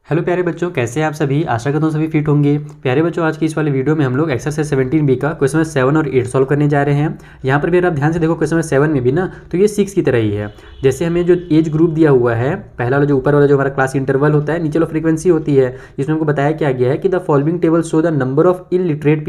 Hello प्यारे बच्चों, कैसे हैं आप सभी। आशा करता हूँ सभी फिट होंगे। प्यारे बच्चों, आज की इस वाले वीडियो में हम लोग एक्सरसाइज 17B का क्वेश्चन नंबर 7 और 8 सॉल्व करने जा रहे हैं। यहाँ पर भी अगर आप ध्यान से देखो क्वेश्चन नंबर 7 में भी ना, तो ये 6 की तरह ही है। जैसे हमें जो एज ग्रुप दिया हुआ है, पहला वाला जो ऊपर वाला जो हमारा क्लास इंटरवल होता है, नीचे वाला फ्रीक्वेंसी होती है। इसमें हमको बताया क्या गया है कि the following table show the number of illiterate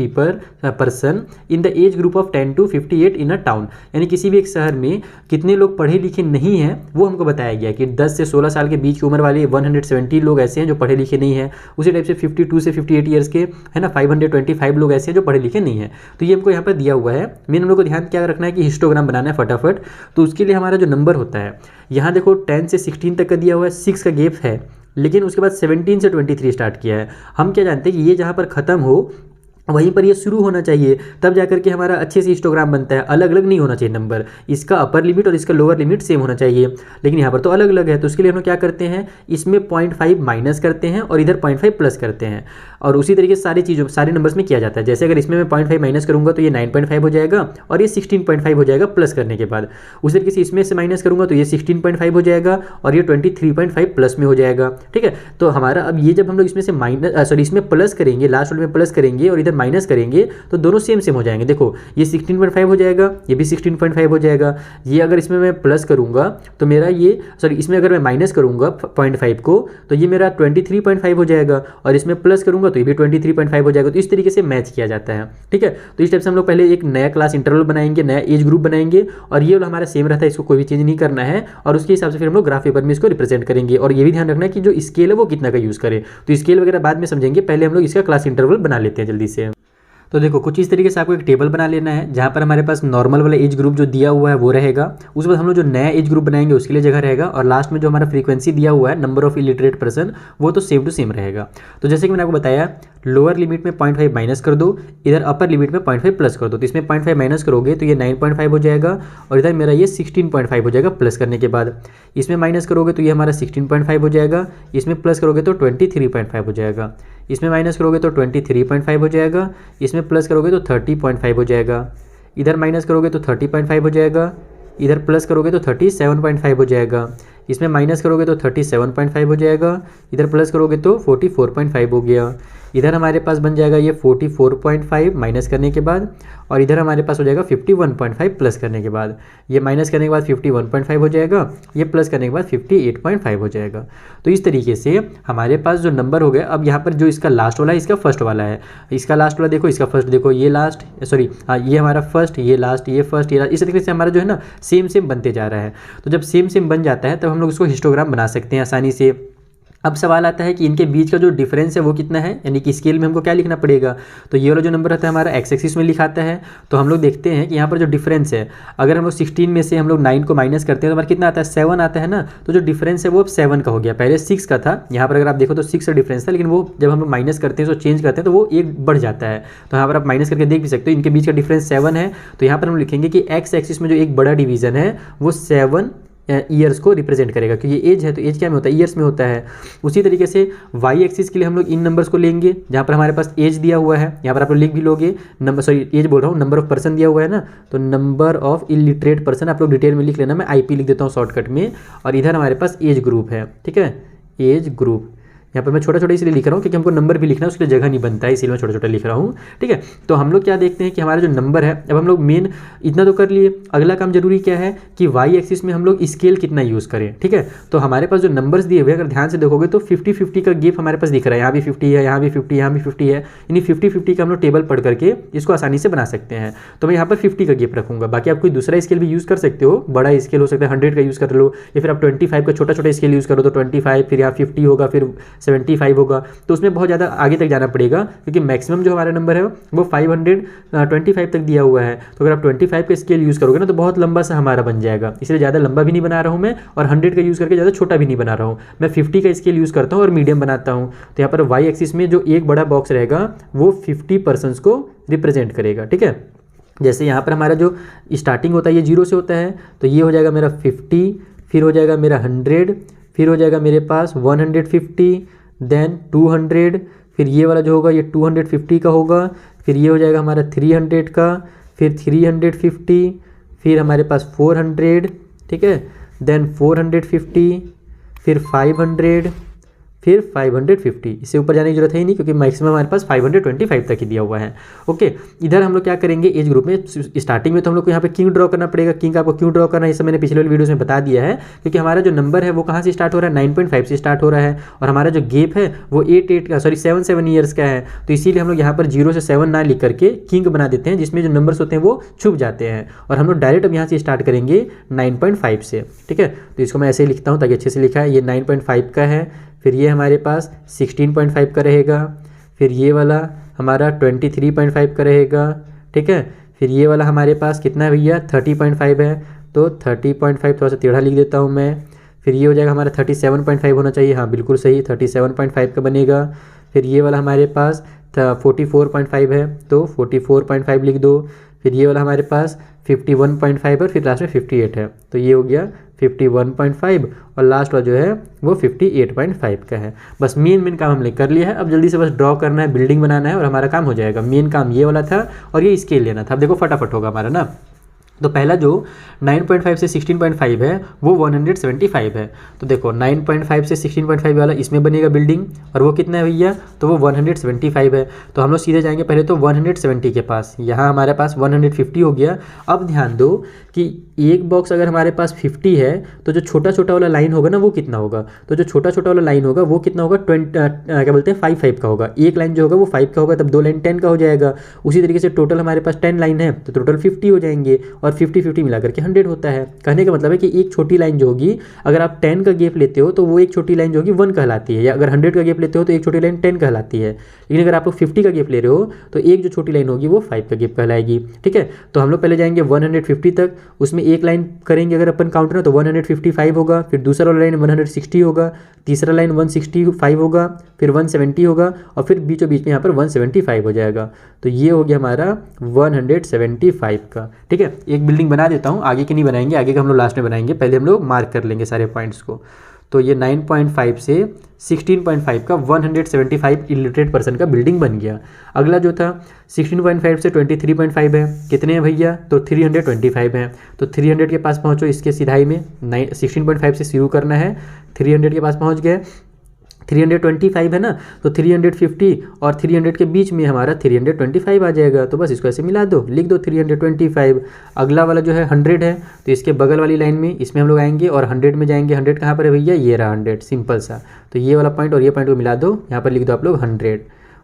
person in the age group of 10 to 58 in a town. यानी किसी भी एक शहर में कितने लोग पढ़े लिखे नहीं हैं, वो हमको बताया गया कि 10 से 16 साल के बीच की उम्र वाले 170 लोग ऐसे हैं जो पढ़े लिखे नहीं हैं। उसी टाइप से 52 से 58 ईयर्स के है ना 525 लोग ऐसे हैं जो पढ़े लिखे नहीं हैं। तो ये हमको यहाँ पर दिया हुआ है। मेन हम लोग को ध्यान क्या रखना है कि हिस्टोग्राम बनाना है फटाफट। तो उसके लिए हमारा जो नंबर होता है, यहाँ देखो 10 से 16 तक का दिया हुआ है, 6 का गैप है, लेकिन उसके बाद 17 से 23 स्टार्ट किया है। हम क्या जानते हैं कि ये जहाँ पर ख़त्म हो वहीं पर ये शुरू होना चाहिए, तब जाकर के हमारा अच्छे से हिस्टोग्राम बनता है। अलग अलग नहीं होना चाहिए नंबर, इसका अपर लिमिट और इसका लोअर लिमिट सेम होना चाहिए, लेकिन यहाँ पर तो अलग अलग है। तो उसके लिए हम लोग क्या करते हैं, इसमें 0.5 माइनस करते हैं और इधर 0.5 प्लस करते हैं। और उसी तरीके से सारे नंबर्स में किया जाता है। जैसे अगर इसमें मैं 0.5 माइनस करूँगा तो ये 9.5 हो जाएगा और ये 16.5 हो जाएगा प्लस करने के बाद। उसी तरीके से इसमें से माइनस करूँगा तो ये 16.5 हो जाएगा और ये 23.5 प्लस में हो जाएगा। ठीक है, तो हमारा अब ये जब हम लोग इसमें से इसमें प्लस करेंगे, लास्ट वाले में प्लस करेंगे और इधर माइनस करेंगे तो दोनों सेम हो जाएंगे। देखो ये 16.5 हो जाएगा, ये भी 16.5 हो जाएगा। ये अगर इसमें मैं प्लस करूंगा तो मेरा ये इसमें अगर मैं माइनस करूंगा 0.5 को तो ये मेरा 23.5 हो जाएगा और इसमें प्लस करूंगा तो ये भी 23.5 हो जाएगा। तो इस तरीके से मैच किया जाता है। ठीक है, तो इस टाइप से हम लोग पहले एक नया क्लास इंटरवल बनाएंगे, नया एज ग्रुप बनाएंगे और ये हमारा सेम रहता है, इसको कोई भी चेंज नहीं करना है। और उसके हिसाब से फिर हम लोग ग्राफ पेपर में इसको रिप्रेजेंट करेंगे। और ये भी ध्यान रखना है कि जो स्केल है वो कितना का यूज़ करें। तो स्केल वगैरह बाद में समझेंगे, पहले हम लोग इसका क्लास इंटरवल बना लेते हैं जल्दी से। तो देखो कुछ इस तरीके से आपको एक टेबल बना लेना है, जहाँ पर हमारे पास नॉर्मल वाला एज ग्रुप जो दिया हुआ है वो रहेगा। उसके बाद हम लोग जो नया एज ग्रुप बनाएंगे उसके लिए जगह रहेगा, और लास्ट में जो हमारा फ्रीक्वेंसी दिया हुआ है नंबर ऑफ इलिटरेट पर्सन, वो तो सेम टू सेम रहेगा। तो जैसे कि मैंने आपको बताया, लोअर लिमिट में 0.5 माइनस कर दो, इधर अपर लिमिट में 0.5 प्लस कर दो। तो इसमें 0.5 माइनस करोगे तो ये 9.5 हो जाएगा और इधर मेरा ये 16.5 हो जाएगा प्लस करने के बाद। इसमें माइनस करोगे तो ये हमारा 16.5 हो जाएगा, इसमें प्लस करोगे तो 23.5 हो जाएगा, इसमें माइनस करोगे तो 23.5 हो जाएगा, इसमें प्लस करोगे तो 30.5 हो जाएगा, इधर माइनस करोगे तो 30.5 हो जाएगा, इधर प्लस करोगे तो 37.5 हो जाएगा, इसमें माइनस करोगे तो 37.5 हो जाएगा, इधर प्लस करोगे तो 44.5 हो गया। इधर हमारे पास बन जाएगा ये 44.5 माइनस करने के बाद, और इधर हमारे पास हो जाएगा 51.5 प्लस करने के बाद। ये माइनस करने के बाद 51.5 हो जाएगा, ये प्लस करने के बाद 58.5 हो जाएगा। तो इस तरीके से हमारे पास जो नंबर हो गया, अब यहाँ पर जो इसका लास्ट वाला है इसका फर्स्ट वाला है, इसका लास्ट वाला देखो, इसका फर्स्ट देखो, ये लास्ट ये हमारा फर्स्ट, ये लास्ट, ये फर्स्ट, ये लास्ट। इस तरीके से हमारा जो है ना सेम बनते जा रहा है। तो जब सेम बन जाता है तब हम लोग इसको हिस्टोग्राम बना सकते हैं आसानी से। अब सवाल आता है कि इनके बीच का जो डिफरेंस है वो कितना है, यानी कि स्केल में हमको क्या लिखना पड़ेगा। तो ये वाला जो नंबर रहता है हमारा एक्स एक्सिस में लिखाता है। तो हम लोग देखते हैं कि यहाँ पर जो डिफरेंस है, अगर हम लोग 16 में से हम लोग 9 को माइनस करते हैं तो हमारा कितना आता है, 7 आता है ना। तो जो डिफरेंस है वो अब 7 का हो गया, पहले 6 का था। यहाँ पर अगर आप देखो तो 6 का डिफरेंस था, लेकिन वो जब हम लोग माइनस करते हैं तो चेंज करते हैं तो वो 1 बढ़ जाता है। तो यहाँ पर आप माइनस करके देख भी सकते हो, इनके बीच का डिफरेंस 7 है। तो यहाँ पर हम लिखेंगे कि एक्स एक्सिस में जो एक बड़ा डिवीजन है वो 7 ईयर्स को रिप्रेजेंट करेगा, क्योंकि ये एज है तो एज क्या में होता है, ईयर्स में होता है। उसी तरीके से वाई एक्सिस के लिए हम लोग इन नंबर्स को लेंगे, जहाँ पर हमारे पास एज दिया हुआ है, यहाँ पर आप लोग लिख भी लोगे एज बोल रहा हूँ, नंबर ऑफ पर्सन दिया हुआ है ना, तो नंबर ऑफ इलिटरेट पर्सन आप लोग डिटेल में लिख लेना, मैं IP लिख देता हूँ शॉर्टकट में। और इधर हमारे पास एज ग्रुप है, ठीक है, एज ग्रुप। यहाँ पर मैं छोटा छोटा इसलिए लिख रहा हूँ क्योंकि हमको नंबर भी लिखना है, उसके लिए जगह नहीं बनता है, इसीलिए मैं छोटा छोटा लिख रहा हूँ। ठीक है, तो हम लोग क्या देखते हैं कि हमारा जो नंबर है, अब हम लोग मेन इतना तो कर लिए, अगला काम जरूरी क्या है कि वाई एक्सिस में हम लोग स्केल कितना यूज़ करें। ठीक है, तो हमारे पास जो नंबर्स दिए हुए हैं, अगर ध्यान से देखोगे तो 50-50 का गैप हमारे पास दिख रहा है। यहाँ भी 50 है, यहाँ भी 50, यहाँ भी 50 है, यानी 50-50 का हम लोग टेबल पढ़ करके इसको आसानी से बना सकते हैं। तो मैं यहाँ पर 50 का गैप रखूँगा, बाकी आप कोई दूसरा स्केल भी यूज़ कर सकते हो, बड़ा स्केल हो सकता है 100 का यूज़ कर लो, या फिर आप 25 का छोटा छोटा स्केल यूज़ करो तो 25, फिर यहाँ 50 होगा, फिर 75 होगा। तो उसमें बहुत ज़्यादा आगे तक जाना पड़ेगा, क्योंकि मैक्सिमम जो हमारा नंबर है वो 525 तक दिया हुआ है। तो अगर आप 25 का स्केल यूज़ करोगे ना तो बहुत लंबा सा हमारा बन जाएगा, इसलिए ज़्यादा लंबा भी नहीं बना रहा हूँ मैं, और 100 का यूज़ करके ज़्यादा छोटा भी नहीं बना रहा हूँ। मैं 50 का स्केल यूज़ करता हूँ और मीडियम बनाता हूँ। तो यहाँ पर वाई एक्सिस में जो एक बड़ा बॉक्स रहेगा वो 50 पर्सन्स को रिप्रेजेंट करेगा। ठीक है, जैसे यहाँ पर हमारा जो स्टार्टिंग होता है ये 0 से होता है, तो ये हो जाएगा मेरा 50, फिर हो जाएगा मेरा 100, फिर हो जाएगा मेरे पास 150, देन 200, फिर ये वाला जो होगा ये 250 का होगा, फिर ये हो जाएगा हमारा 300 का, फिर 350, फिर हमारे पास 400, ठीक है, देन 450, फिर 500, फिर 550, इससे ऊपर जाने की जरूरत है ही नहीं क्योंकि मैक्सिमम हमारे पास 525 तक ही दिया हुआ है। ओके, इधर हम लोग क्या करेंगे, एज ग्रुप में स्टार्टिंग में तो हम लोग को यहाँ पे किंग ड्रॉ करना पड़ेगा। किंग आपको क्यों ड्रॉ करना है, इसे मैंने पिछले वाली वीडियोस में बता दिया है, क्योंकि हमारा जो नंबर है वो कहाँ से स्टार्ट हो रहा है, 9.5 से स्टार्ट हो रहा है, और हमारा जो गेप है वो 7 ईयर्स का है। तो इसीलिए हम लोग यहाँ पर 0 से 7 ना लिख करके किंग बना देते हैं, जिसमें जो नंबर्स होते हैं वो छुप जाते हैं, और हम लोग डायरेक्ट अब यहाँ से स्टार्ट करेंगे 9.5 से। ठीक है, तो इसको मैं ऐसे ही लिखता हूँ ताकि अच्छे से लिखा है। ये 9.5 का है, फिर ये हमारे पास 16.5 का रहेगा, फिर ये वाला हमारा 23.5 का रहेगा। ठीक है, फिर ये वाला हमारे पास कितना है भैया, 30.5 है, तो 30.5 थोड़ा सा टेढ़ा लिख देता हूँ मैं। फिर ये हो जाएगा हमारा 37.5 होना चाहिए, हाँ बिल्कुल सही, 37.5 का बनेगा। फिर ये वाला हमारे पास 44.5 है, तो 44.5 लिख दो। फिर ये वाला हमारे पास 51.5 है, फिर लास्ट में 58 है, तो ये हो गया 51.5, और लास्ट वाला जो है वो 58.5 का है। बस मेन काम हमने कर लिया है। अब जल्दी से बस ड्रॉ करना है, बिल्डिंग बनाना है, और हमारा काम हो जाएगा। मेन काम ये वाला था, और ये स्केल लेना था। अब देखो फटाफट होगा हमारा ना। तो पहला जो 9.5 से 16.5 है वो 175 है। तो देखो 9.5 से 16.5 वाला इसमें बनेगा बिल्डिंग, और वो कितना है भैया, तो वो 175 है। तो हम लोग सीधे जाएंगे पहले तो 170 के पास, यहाँ हमारे पास 150 हो गया। अब ध्यान दो कि एक बॉक्स अगर हमारे पास 50 है तो जो छोटा छोटा वाला लाइन होगा ना वो कितना होगा, तो जो छोटा छोटा वाला लाइन होगा वो कितना होगा, क्या बोलते हैं 5 का होगा। एक लाइन जो होगा वो 5 का होगा, तब 2 लाइन 10 का हो जाएगा। उसी तरीके से टोटल हमारे पास 10 लाइन है तो टोटल 50 हो जाएंगे, और 50-50 मिला करके 100 होता है। कहने का मतलब है कि एक छोटी लाइन जो होगी, अगर आप 10 का गैप लेते हो तो वो एक छोटी लाइन जो होगी 1 कहलाती है, या अगर 100 का गैप लेते हो तो एक छोटी लाइन 10 कहलाती है। लेकिन अगर आप लोग 50 का गैप ले रहे हो तो एक जो छोटी लाइन होगी वो 5 का गैप कहलाएगी। ठीक है, तो हम लोग पहले जाएंगे 150 तक, उसमें एक लाइन करेंगे अगर अपन काउंटर ना तो 155 होगा, फिर दूसरा वाला लाइन 160 होगा, तीसरा लाइन 165 होगा, फिर 170 होगा, और फिर बीचों बीच में यहाँ पर 175 हो जाएगा। तो ये हो गया हमारा 175 का। ठीक है, एक बिल्डिंग बना देता हूँ, आगे की नहीं बनाएंगे, आगे का हम लोग लास्ट में बनाएंगे, पहले हम लोग मार्क कर लेंगे सारे पॉइंट्स को। तो ये 9.5 से 16.5 का 175 इलिटरेट पर्सन का बिल्डिंग बन गया। अगला जो था 16.5 से 23.5 है, कितने हैं भैया, तो 325 है। तो 300 के पास पहुँचो, इसके सिधाई में 16.5 से शुरू करना है, 300 के पास पहुँच गए। 325 है ना, तो 350 और 300 के बीच में हमारा 325 आ जाएगा। तो बस इसको ऐसे मिला दो, लिख दो 325। अगला वाला जो है 100 है, तो इसके बगल वाली लाइन में इसमें हम लोग आएंगे और 100 में जाएंगे। 100 कहाँ पर है भैया, ये रहा 100, सिंपल सा। तो ये वाला पॉइंट और ये पॉइंट को मिला दो, यहाँ पर लिख दो आप लोग 100।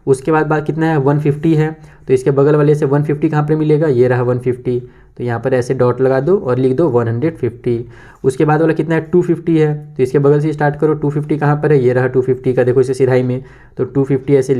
उसके बाद बात कितना है, 150 है, तो इसके बगल वाले से 150 कहाँ पर मिलेगा, ये रहा 150, तो यहाँ पर ऐसे डॉट लगा दो और लिख दो 150। उसके बाद वाला कितना है, 250 है, तो इसके बगल से स्टार्ट करो। 250 कहाँ पर है, ये रहा 250 का, देखो इसे सिधाई में, तो 250 ऐसे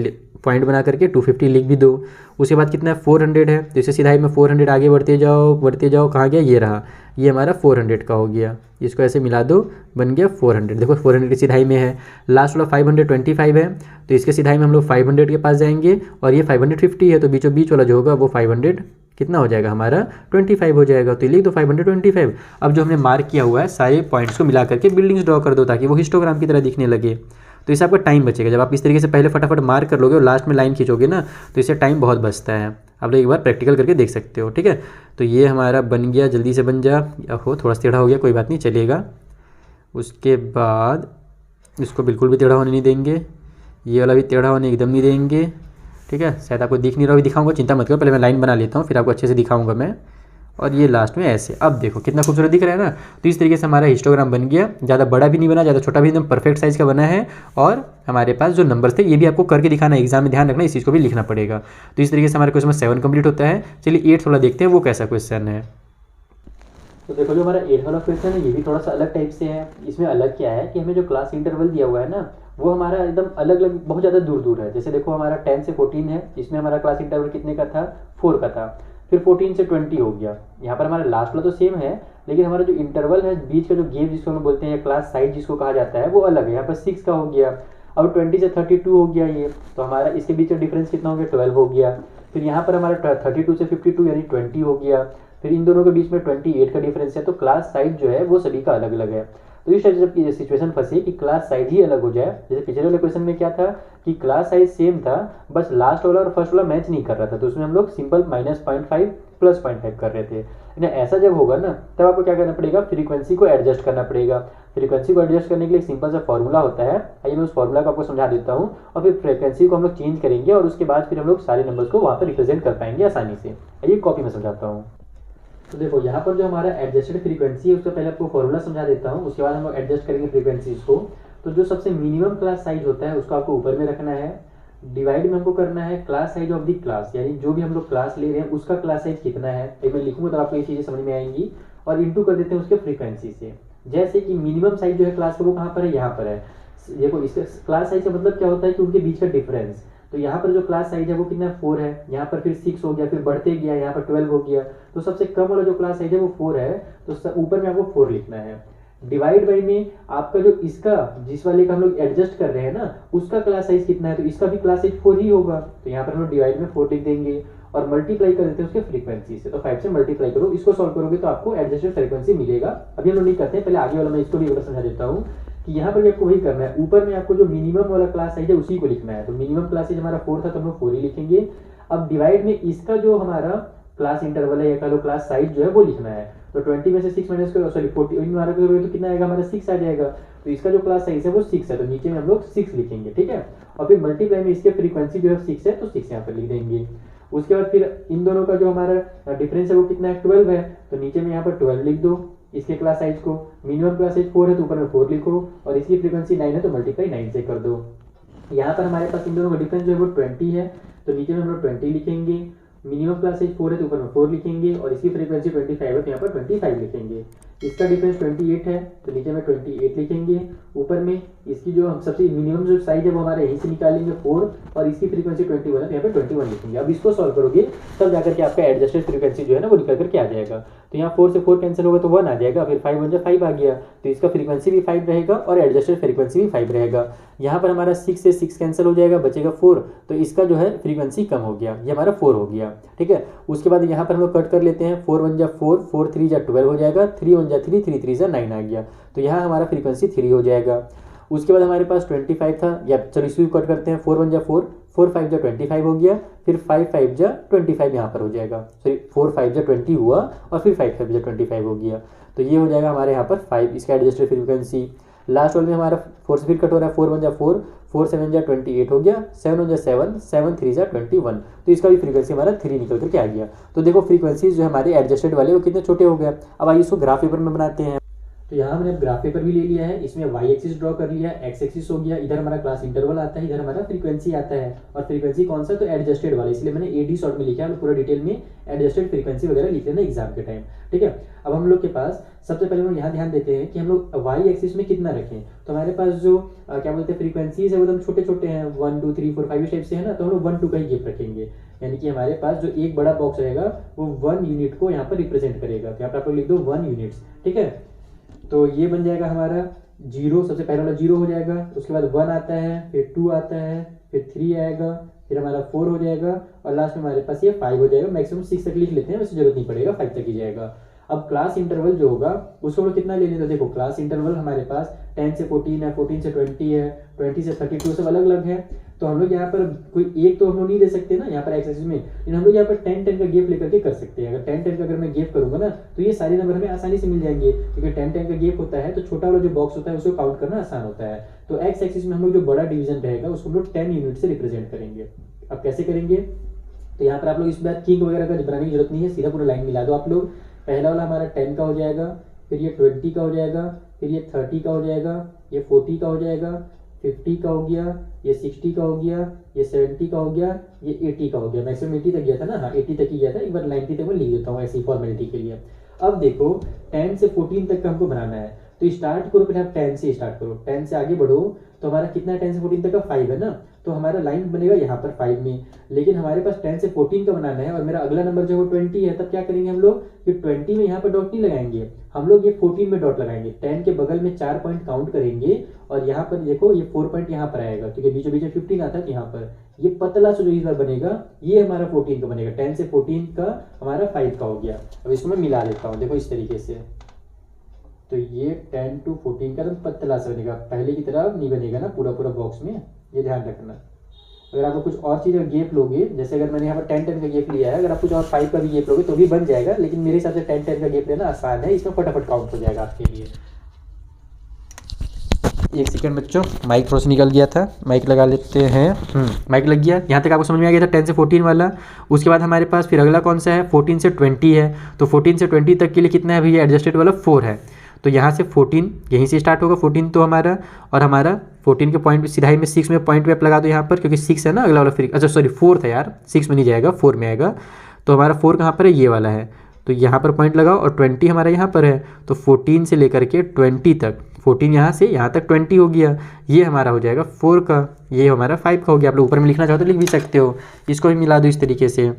पॉइंट बना करके 250 लिख भी दो। उसके बाद कितना है, 400 है, तो इसे सिधाई में 400 आगे बढ़ते जाओ, कहाँ गया, ये रहा, ये हमारा 400 का हो गया। इसको ऐसे मिला दो, बन गया 400। देखो 400 की सिधाई में है। लास्ट वाला 525 है, तो इसके सिधाई में हम लोग 500 के पास जाएंगे, और ये 550 है, तो बीचों बीच वाला जो होगा वो 500 कितना हो जाएगा हमारा, 25 हो जाएगा। तो लिख दो 525। अब जो हमने मार्क किया हुआ है सारे पॉइंट्स को मिला करके बिल्डिंग्स ड्रॉ कर दो, ताकि वो हिस्टोग्राम की तरह दिखने लगे। तो इससे आपका टाइम बचेगा। जब आप इस तरीके से पहले फटाफट मार्क कर लोगे और लास्ट में लाइन खींचोगे ना, तो इससे टाइम बहुत बचता है। आप लोग एक बार प्रैक्टिकल करके देख सकते हो। ठीक है, तो ये हमारा बन गया, जल्दी से बन जा। हो थोड़ा सा टेढ़ा हो गया, कोई बात नहीं, चलेगा। उसके बाद इसको बिल्कुल भी टेढ़ा होने नहीं देंगे, ये वाला भी टेढ़ा होने एकदम नहीं देंगे। ठीक है, शायद आपको दिख नहीं रहा, भी दिखाऊंगा, चिंता मत करो, पहले मैं लाइन बना लेता हूँ, फिर आपको अच्छे से दिखाऊंगा मैं। और ये लास्ट में ऐसे, अब देखो कितना खूबसूरत दिख रहा है ना। तो इस तरीके से हमारा हिस्टोग्राम बन गया। ज़्यादा बड़ा भी नहीं बना, ज़्यादा छोटा भी, एकदम परफेक्ट साइज़ का बना है। और हमारे पास जो नंबर्स थे ये भी आपको करके दिखाना है, एग्जाम में ध्यान रखना, इस चीज़ को भी लिखना पड़ेगा। तो इस तरीके से हमारा क्वेश्चन 7 कंप्लीट होता है। चलिए 8 वाला देखते हैं वो कैसा क्वेश्चन है। तो देखो जो हमारा 8 वाला क्वेश्चन है ये भी थोड़ा सा अलग टाइप से है। इसमें अलग क्या है कि हमें जो क्लास इंटरवल दिया हुआ है ना, वो हमारा एकदम अलग अलग, बहुत ज़्यादा दूर दूर है। जैसे देखो हमारा 10 से 14 है, इसमें हमारा क्लास इंटरवल कितने का था, 4 का था। फिर 14 से 20 हो गया। यहाँ पर हमारा लास्ट वाला तो सेम है, लेकिन हमारा जो इंटरवल है, बीच का जो गेप जिसको हम बोलते हैं, या क्लास साइज जिसको कहा जाता है, वो अलग है। यहाँ पर 6 का हो गया। अब 20 से 32 हो गया ये, तो हमारा इसके बीच का डिफरेंस कितना हो गया, 12 हो गया। फिर यहाँ पर हमारा 32 से 52 यानी 20 हो गया। फिर इन दोनों के बीच में 28 का डिफरेंस है। तो क्लास साइज जो है वो सभी का अलग अलग है। तो इस टाइप से जब सिचुएशन फंसे कि क्लास साइज ही अलग हो जाए, जैसे पिछले वाले क्वेश्चन में क्या था कि क्लास साइज सेम था, बस लास्ट वाला और फर्स्ट वाला मैच नहीं कर रहा था, तो उसमें हम लोग सिंपल -0.5 + 0.5 कर रहे थे। लेकिन ऐसा जब होगा ना तब आपको क्या करना पड़ेगा, फ्रीक्वेंसी को एडजस्ट करना पड़ेगा। फ्रीक्वेंसी को एडजस्ट करने के लिए एक सिंपल सा फॉर्मूला होता है, आइए मैं उस फॉर्मूला को आपको समझा देता हूँ, और फिर फ्रीक्वेंसी को हम लोग चेंज करेंगे और उसके बाद फिर हम लोग सारे नंबर्स को वहाँ पर रिप्रेजेंट कर पाएंगे आसानी से। आइए कॉपी में समझाता हूँ। तो देखो यहाँ पर जो हमारा एडजस्टेड फ्रीक्वेंसी है उसका पहले आपको फॉर्मूला समझा देता हूँ, उसके बाद हम लोग एडजस्ट करेंगे फ्रीक्वेंसीज को। तो जो सबसे मिनिमम क्लास साइज होता है उसको आपको ऊपर में रखना है, डिवाइड में हमको करना है class size of the class, यानी जो भी हम लोग क्लास ले रहे हैं उसका क्लास साइज कितना है, एक मैं लिखूंगा तो आपको ये चीज़ें समझ में आएंगी, और इंटू कर देते हैं उसके फ्रीक्वेंसी से। जैसे कि मिनिमम साइज जो है क्लास का वो कहाँ पर है, यहाँ पर है। देखो इसका क्लास साइज का मतलब क्या होता है कि उनके बीच का डिफरेंस। तो यहाँ पर जो क्लास साइज है वो कितना 4 है, यहाँ पर फिर 6 हो गया, फिर बढ़ते गया, यहाँ पर 12 हो गया। तो सबसे कम वाला जो क्लास साइज है वो 4 है, तो ऊपर में आपको 4 लिखना है। डिवाइड बाई में आपका जो इसका जिस वाले का हम लोग एडजस्ट कर रहे हैं ना उसका क्लास साइज कितना है, तो इसका भी क्लास साइज 4 ही होगा, तो यहाँ पर हम लोग डिवाइड में 4 लिख देंगे और मल्टीप्लाई कर देते हैं उसके फ्रीक्वेंसी से। तो 5 से मल्टीप्लाई करो, इसको सॉल्व करोगे तो आपको एडजस्टेड फ्रीक्वेंसी मिलेगा। अभी हम लोग नहीं करते हैं, पहले आगे वाला मैं इसको भी समझा देता हूँ कि यहाँ पर भी आपको वही करना है। ऊपर में आपको जो मिनिमम वाला क्लास साइज है उसी को लिखना है। तो मिनिमम क्लास साइज हमारा 4 था तो हम लोग 4 ही लिखेंगे। अब डिवाइड में इसका जो हमारा क्लास इंटरवल है या कह लो क्लास साइज जो है वो लिखना है। तो 20 में से 6 माइनस करो, सॉरी 40 मारा करोगे तो कितना आएगा हमारा 6 आ जाएगा। तो इसका जो क्लास साइज है वो 6 है, तो नीचे में हम लोग 6 लिखेंगे, ठीक है। और फिर मल्टीप्लाई में इसके फ्रीक्वेंसी जो है 6 है, तो 6 यहाँ पर लिख देंगे। उसके बाद फिर इन दोनों का जो हमारा डिफरेंस है वो कितना है, 12 है, तो नीचे में यहाँ पर 12 लिख दो इसके क्लास साइज को। मिनिमम क्लास साइज 4 है तो ऊपर में 4 लिखो, और इसकी फ्रीक्वेंसी 9 है तो मल्टीप्लाई 9 से कर दो। यहाँ पर हमारे पास इन दोनों का डिफरेंस जो है वो 20 है, तो नीचे में हम लोग 20 लिखेंगे। मिनिमम क्लास साइज 4 है तो ऊपर में 4 लिखेंगे, और इसकी फ्रीक्वेंसी 25 है तो यहाँ पर 25 लिखेंगे। इसका डिफरेंस 28 है तो नीचे में 28 लिखेंगे। ऊपर में इसकी जो हम सबसे मिनिमम जो साइज है वो हमारे यहीं से निकालेंगे 4, और इसकी फ्रीक्वेंसी 21 है तो यहाँ पे 21 लिखेंगे। अब इसको सॉल्व करोगे तब जाकर के आपका एडजस्टेड फ्रीक्वेंसी जो है ना वो निकल करके आ जाएगा। तो यहाँ 4 से 4 कैंसिल होगा तो 1 आ जाएगा, फिर 5 1 5 आ गया, तो इसका फ्रीक्वेंसी भी 5 रहेगा और एडजस्टेड फ्रीक्वेंसी भी 5 रहेगा। यहाँ पर हमारा 6 से 6 कैंसिल हो जाएगा, बचेगा 4, तो इसका जो है फ्रीक्वेंसी कम हो गया, ये हमारा 4 हो गया, ठीक है। उसके बाद यहाँ पर हम लोग कट कर लेते हैं, 4 1 जा 4, 4 3 जा 12 हो जाएगा, 3 1 जा 3, 3 3 जा 9 आ गया, तो यहाँ हमारा फ्रीक्वेंसी 3 हो जाएगा। उसके बाद हमारे पास 25 था, या चलो इसको कट करते हैं, 4 1 जा 4, 4 5 जा 25 हो गया, फिर 5 5 जा 25 यहाँ पर हो जाएगा, सॉरी 4 5 जा 20 हुआ और फिर 5 5 जा 25 हो गया, तो ये हो जाएगा हमारे यहाँ पर 5 इसका एडजस्टेड फ्रीक्वेंसी। लास्ट वाले में हमारा 4 से फिर कट हो रहा है, 4 1 जा 4, 4 7 जा 28 हो गया, 7 1 जा 7, 7 3 जा 21, तो इसका भी फ्रीक्वेंसी हमारा 3 निकल करके आ गया। तो देखो फ्रीक्वेंसीज जो हमारे एडजस्टेड वाले वो कितने छोटे हो गए। अब आइए इसको ग्राफ पेपर में बनाते हैं। तो यहाँ हमने ग्राफ पेपर भी ले लिया है, इसमें वाई एक्सिस ड्रॉ कर लिया, एक्स एक्सिस हो गया, इधर हमारा क्लास इंटरवल आता है, इधर हमारा फ्रीक्वेंसी आता है, और फ्रीक्वेंसी कौन सा, तो एडजस्टेड वाला, इसलिए मैंने एडी शॉर्ट में लिखा है, पूरा डिटेल में एडजस्टेड फ्रीक्वेंसी वगैरह लिख लेना एग्जाम के टाइम, ठीक है। अब हम लोग के पास सबसे पहले हम यहाँ ध्यान देते हैं कि हम लोग वाई एक्सिस में कितना रखें। तो हमारे पास जो क्या बोलते हैं फ्रीक्वेंसीज है वो एकदम छोटे छोटे हैं, 1 2 3 4 5 इस टाइप से है ना, तो हम लोग 1 2 का ही गिफ्ट रखेंगे, यानी कि हमारे पास जो एक बड़ा बॉक्स रहेगा वो 1 यूनिट को यहाँ पर रिप्रेजेंट करेगा, तो यहाँ पर आप लोग लिख दो 1 यूनिट्स, ठीक है। तो ये बन जाएगा हमारा 0, सबसे पहले वाला 0 हो जाएगा, उसके बाद 1 आता है, फिर 2 आता है, फिर 3 आएगा, फिर हमारा 4 हो जाएगा, और लास्ट में हमारे पास ये 5 हो जाएगा। मैक्सिमम 6 तक लिख लेते हैं, वैसे जरूरत नहीं पड़ेगा, 5 तक ही जाएगा। अब क्लास इंटरवल जो होगा उसको हम कितना ले लें, तो देखो क्लास इंटरवल हमारे पास 10 से 14 है, 14 से 20 है, 20 से 32 सब अलग अलग है। तो हम लोग यहाँ पर कोई एक तो हम लोग नहीं ले सकते ना यहाँ पर एक्स एक्सिस में, लेकिन हम लोग यहाँ पर 10 10 का गैप लेकर के कर सकते हैं। अगर 10 10 का अगर मैं गैप करूंगा ना तो ये सारे नंबर हमें आसानी से मिल जाएंगे, क्योंकि 10 10 का गैप होता है तो छोटा वाला जो बॉक्स होता है उसको काउंट करना आसान होता है। तो एक्स एक्सिस में हम लोग जो बड़ा डिवीजन रहेगा उसको हम लोग 10 यूनिट से रिप्रेजेंट करेंगे। अब कैसे करेंगे, तो यहाँ पर आप लोग इस बार किंग वगैरह का बनाने की जरूरत नहीं है, सीधा पूरा लाइन मिला दो आप लोग। पहला वाला हमारा 10 का हो जाएगा, फिर ये 20 का हो जाएगा, फिर ये 30 का हो जाएगा, ये 40 का हो जाएगा, 50 का हो गया, ये 60 का हो गया, ये 70 का हो गया, ये 80 का हो गया। मैक्सिमम 80 तक गया था ना, हाँ 80 तक ही गया था, एक बार 90 तक मैं लिख देता हूँ ऐसी फॉर्मेलिटी के लिए। अब देखो 10 से 14 तक का हमको बनाना है, तो स्टार्ट करो पहले आप 10 से स्टार्ट करो, 10 से आगे बढ़ो, तो हमारा कितना है 10 से 14 तक का 5 है ना, तो हमारा लाइन बनेगा यहाँ पर 5 में। लेकिन हमारे पास 10 से 14 का बनाना है और मेरा अगला नंबर जो है वो 20 है, तब क्या करेंगे हम लोग कि 20 में यहाँ पर डॉट नहीं लगाएंगे, हम लोग ये 14 में डॉट लगाएंगे, 10 के बगल में 4 पॉइंट काउंट करेंगे, और यहाँ पर देखो ये 4 पॉइंट यहाँ पर आएगा, क्योंकि बीचों बीच में 15 आता है, तो यहाँ पर ये पतला सा जो इस बार बनेगा ये हमारा 14 का बनेगा, 10 से 14 का हमारा 5 का हो गया। अब इसको मैं मिला देता हूँ, देखो इस तरीके से, तो ये 10 to 14 का एकदम पतला सा बनेगा, पहले की तरह नहीं बनेगा ना पूरा पूरा बॉक्स में, ये ध्यान रखना। अगर आपको कुछ और चीज़ गैप लोगे, जैसे अगर मैंने यहाँ पर 10-10 का गैप लिया है, अगर आप कुछ और 5 का भी गैप लोगे तो भी बन जाएगा, लेकिन मेरे हिसाब से 10-10 का गैप लेना आसान है, इसमें फटाफट काउंट हो जाएगा आपके लिए। एक सेकंड बच्चों, माइक थोड़ा सा निकल गया था, माइक लगा लेते हैं। माइक लग गया। यहाँ तक आपको समझ में आ गया था 10 से 14 वाला। उसके बाद हमारे पास फिर अगला कौन सा है, 14 से 20 है। तो 14 से 20 तक के लिए कितना है भैया, एडजस्टेड वाला 4 है। तो यहाँ से 14 यहीं से स्टार्ट होगा, 14 तो हमारा, और हमारा 14 के पॉइंट सिधाई में 6 में पॉइंट वेप लगा दो यहाँ पर, क्योंकि 6 है ना अगला वाला, फिर अच्छा सॉरी 4 था यार, 6 में नहीं जाएगा, 4 में आएगा। तो हमारा 4 कहाँ पर है, ये वाला है, तो यहाँ पर पॉइंट लगाओ, और 20 हमारा यहाँ पर है। तो 14 से लेकर के 20 तक, 14 यहाँ से यहाँ तक 20 हो गया, ये हमारा हो जाएगा 4 का, ये हमारा 5 का हो गया। आप लोग ऊपर में लिखना चाहो तो लिख भी सकते हो, इसको भी मिला दो इस तरीके से।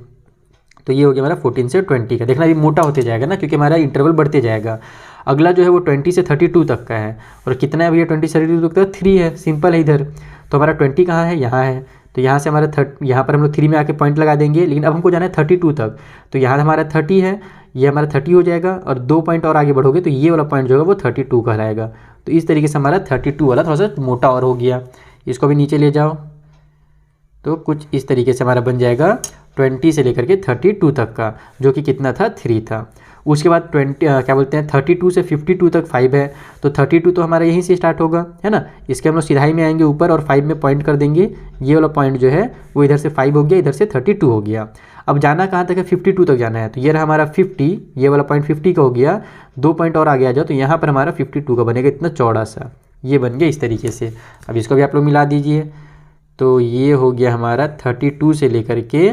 तो ये हो गया हमारा 14 से 20 का। देखना ये मोटा होते जाएगा ना, क्योंकि हमारा इंटरवल बढ़ते जाएगा। अगला जो है वो 20 से 32 तक का है, और कितना है भैया 20 से 32 तक का, 3 है, सिंपल है इधर। तो हमारा 20 कहाँ है, यहाँ है, तो यहाँ से हमारा यहाँ पर हम लोग 3 में आके पॉइंट लगा देंगे, लेकिन अब हमको जाना है 32 तक। तो यहाँ हमारा 30 है, ये हमारा 30 हो जाएगा, और 2 पॉइंट और आगे बढ़ोगे तो ये वाला पॉइंट जो होगा वो 32 कहलाएगा। तो इस तरीके से हमारा 32 वाला थोड़ा सा मोटा और हो गया। इसको भी नीचे ले जाओ, तो कुछ इस तरीके से हमारा बन जाएगा 20 से लेकर के 32 तक का, जो कि कितना था, 3 था। उसके बाद 32 से 52 तक 5 है। तो 32 तो हमारा यहीं से स्टार्ट होगा, है ना। इसके हम लोग सिधाई में आएंगे ऊपर, और 5 में पॉइंट कर देंगे, ये वाला पॉइंट जो है वो इधर से 5 हो गया, इधर से 32 हो गया। अब जाना कहाँ तक है, 52 तक जाना है। तो ये रहा हमारा 50, ये वाला पॉइंट 50 का हो गया, 2 पॉइंट और आगे आ जाओ तो यहाँ पर हमारा 52 का बनेगा, इतना चौड़ा सा, ये बन गया इस तरीके से। अब इसको भी आप लोग मिला दीजिए, तो ये हो गया हमारा 32 से लेकर के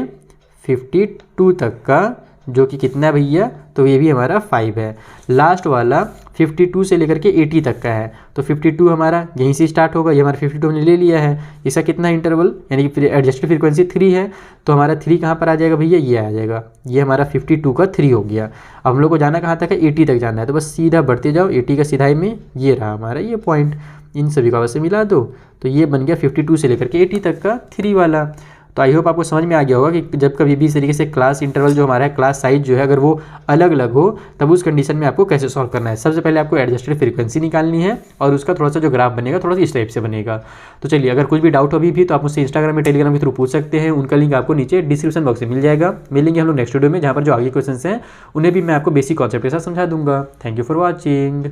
52 तक का, जो कि कितना भैया, तो ये भी हमारा 5 है। लास्ट वाला 52 से लेकर के 80 तक का है। तो 52 हमारा यहीं से स्टार्ट होगा, ये हमारा 52 हमने ले लिया है। इसका कितना इंटरवल, यानी कि एडजस्टेड फ्रीक्वेंसी 3 है। तो हमारा 3 कहाँ पर आ जाएगा भैया, ये आ जाएगा, ये हमारा 52 का 3 हो गया। अब हम लोग को जाना कहाँ तक है, 80 तक जाना है। तो बस सीधा बढ़ते जाओ, 80 का सिधाई में ये रहा हमारा ये पॉइंट, इन सभी का वैसे मिला दो, तो ये बन गया 52 से लेकर के 80 तक का 3 वाला। तो आई होप आपको समझ में आ गया होगा कि जब कभी भी इस तरीके से क्लास इंटरवल जो हमारा है, क्लास साइज जो है, अगर वो अलग अलग हो, तब उस कंडीशन में आपको कैसे सॉल्व करना है। सबसे पहले आपको एडजस्टेड फ्रीक्वेंसी निकालनी है, और उसका थोड़ा सा जो ग्राफ बनेगा थोड़ा सा इस टाइप से बनेगा। तो चलिए, अगर कुछ भी डाउट हो भी तो आप मुझसे इंस्टाग्राम में, टेलीग्राम के थ्रू पूछ सकते हैं। उनका लिंक आपको नीचे डिस्क्रिप्शन बॉक्स में मिल जाएगा। मिलेंगे हम लोग नेक्स्ट वीडियो में, जहाँ पर जो आगे क्वेश्चन हैं उन्हें भी मैं आपको बेसिक कॉन्सेप्ट के साथ समझा दूंगा। Thank you for watching.